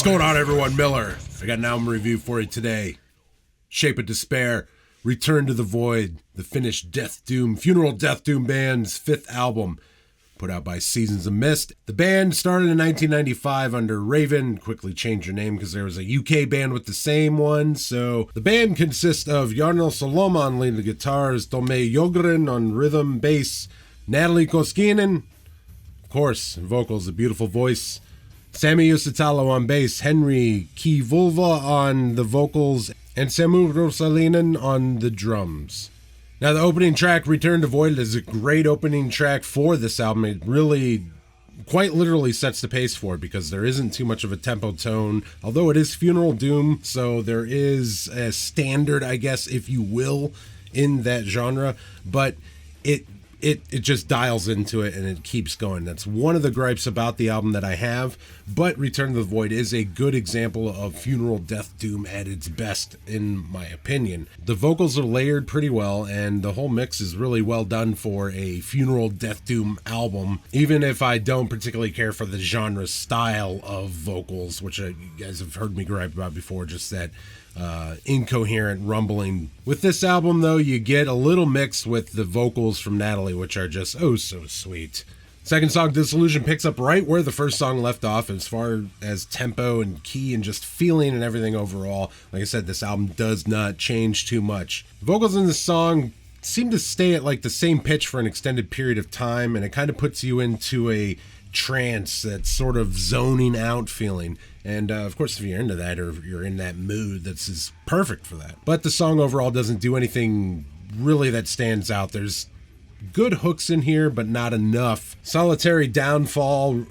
What's going on, everyone? Miller. I got an album review for you today. Shape of Despair, Return to the Void, the Finnish Death Doom, Funeral Death Doom band's fifth album, put out by Seasons of Mist. The band started in 1995 under Raven, quickly changed their name because there was a UK band with the same one. So the band consists of Jarno Saloma on lead guitars, Tome Jogren on rhythm, bass, Natalie Koskinen, of course, vocals, a beautiful voice, Sami Jusitalo on bass, Henry Kivulva on the vocals, and Samu Rosalinen on the drums. Now, the opening track, Return to Void, is a great opening track for this album. It really, quite literally sets the pace for it because there isn't too much of a tempo tone, although it is funeral doom, so there is a standard, I guess, if you will, in that genre, but it just dials into it and it keeps going. That's one of the gripes about the album that I have, but Return to the Void is a good example of funeral death doom at its best, in my opinion. The vocals are layered pretty well, and the whole mix is really well done for a funeral death doom album, even if I don't particularly care for the genre style of vocals, which you guys have heard me gripe about before, just that incoherent rumbling. With this album, though, you get a little mix with the vocals from Natalie, which are just oh so sweet. Second song, Disillusion, picks up right where the first song left off as far as tempo and key and just feeling and everything overall. Like I said, this album does not change too much. The vocals in this song seem to stay at like the same pitch for an extended period of time, and it kind of puts you into a trance, that sort of zoning out feeling. And of course, if you're into that or if you're in that mood, this is perfect for that. But the song overall doesn't do anything really that stands out. There's good hooks in here, but not enough. Solitary Downfall,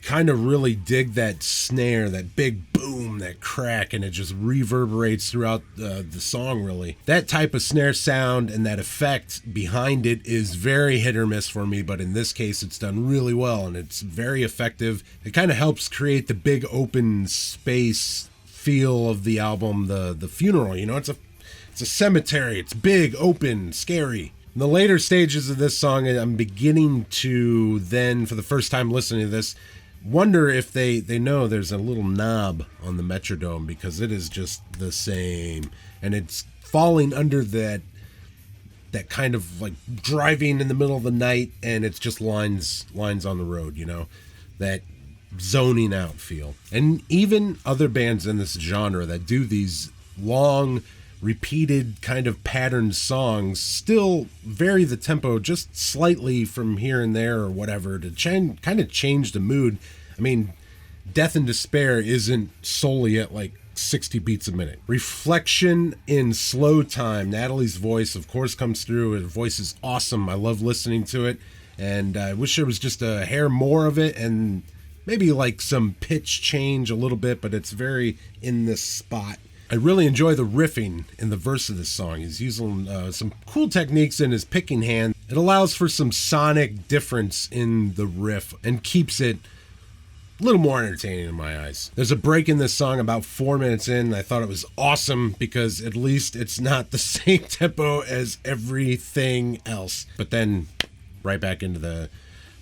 kind of really dig that snare, that big boom, that crack, and it just reverberates throughout the song, really. That type of snare sound and that effect behind it is very hit or miss for me, but in this case it's done really well and it's very effective. It kind of helps create the big open space feel of the album, the funeral, you know, it's a cemetery, it's big, open, scary. In the later stages of this song, I'm beginning to then, for the first time listening to this, wonder if they know there's a little knob on the metronome, because it is just the same, and it's falling under that kind of like driving in the middle of the night and it's just lines on the road, you know, that zoning out feel. And even other bands in this genre that do these long repeated kind of patterned songs still vary the tempo just slightly from here and there or whatever to kind of change the mood. I mean, Death and Despair isn't solely at like 60 beats a minute. Reflection in slow time. Natalie's voice, of course, comes through. Her voice is awesome. I love listening to it, and I wish there was just a hair more of it and maybe like some pitch change a little bit, but it's very in this spot. I really enjoy the riffing in the verse of this song. He's using some cool techniques in his picking hand. It allows for some sonic difference in the riff and keeps it a little more entertaining in my eyes. There's a break in this song about 4 minutes in. I thought it was awesome because at least it's not the same tempo as everything else. But then right back into the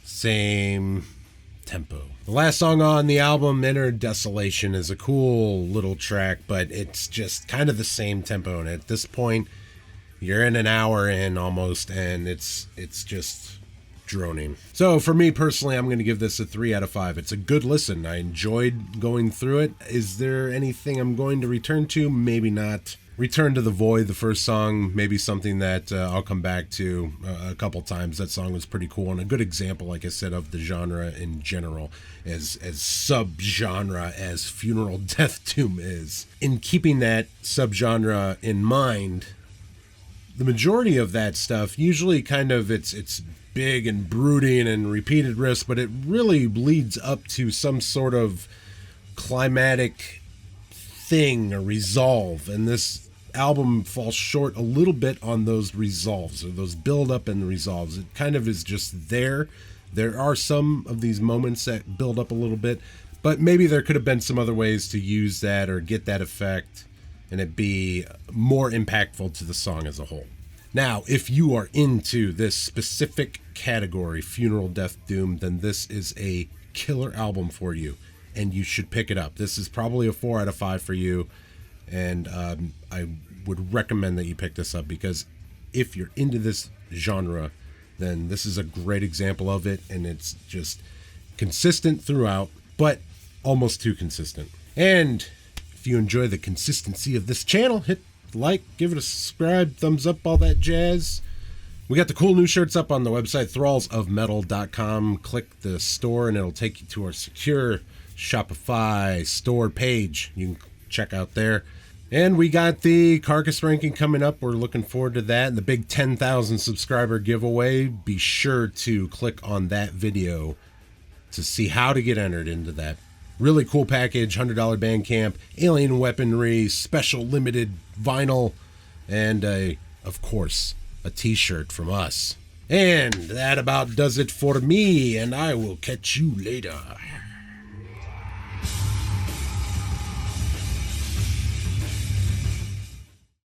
same tempo. The last song on the album, Inner Desolation, is a cool little track, but it's just kind of the same tempo. And at this point, you're in an hour in almost, and it's just droning. So for me personally, I'm going to give this a 3 out of 5. It's a good listen. I enjoyed going through it. Is there anything I'm going to return to? Maybe not. Return to the Void, the first song, maybe something that I'll come back to a couple times. That song was pretty cool and a good example, like I said, of the genre in general, as sub-genre as funeral death doom is. In keeping that subgenre in mind, the majority of that stuff usually kind of it's big and brooding and repeated riffs, but it really leads up to some sort of climatic thing or resolve, and this album falls short a little bit on those resolves, or those build up and resolves. It kind of is just there. There are some of these moments that build up a little bit, but maybe there could have been some other ways to use that or get that effect and it be more impactful to the song as a whole. Now, if you are into this specific category, funeral death doom, then this is a killer album for you. and you should pick it up. This is probably a 4 out of 5 for you, and I would recommend that you pick this up, because if you're into this genre, then this is a great example of it, and it's just consistent throughout, but almost too consistent. And if you enjoy the consistency of this channel, hit like, give it a subscribe, thumbs up, all that jazz. We got the cool new shirts up on the website, thrallsofmetal.com. Click the store and it'll take you to our secure Shopify store page. You can check out there. And we got the Carcass ranking coming up. We're looking forward to that. And the big 10,000 subscriber giveaway. Be sure to click on that video to see how to get entered into that really cool package. $100 Bandcamp, alien weaponry, special limited vinyl, and of course, a t-shirt from us. And that about does it for me, and I will catch you later.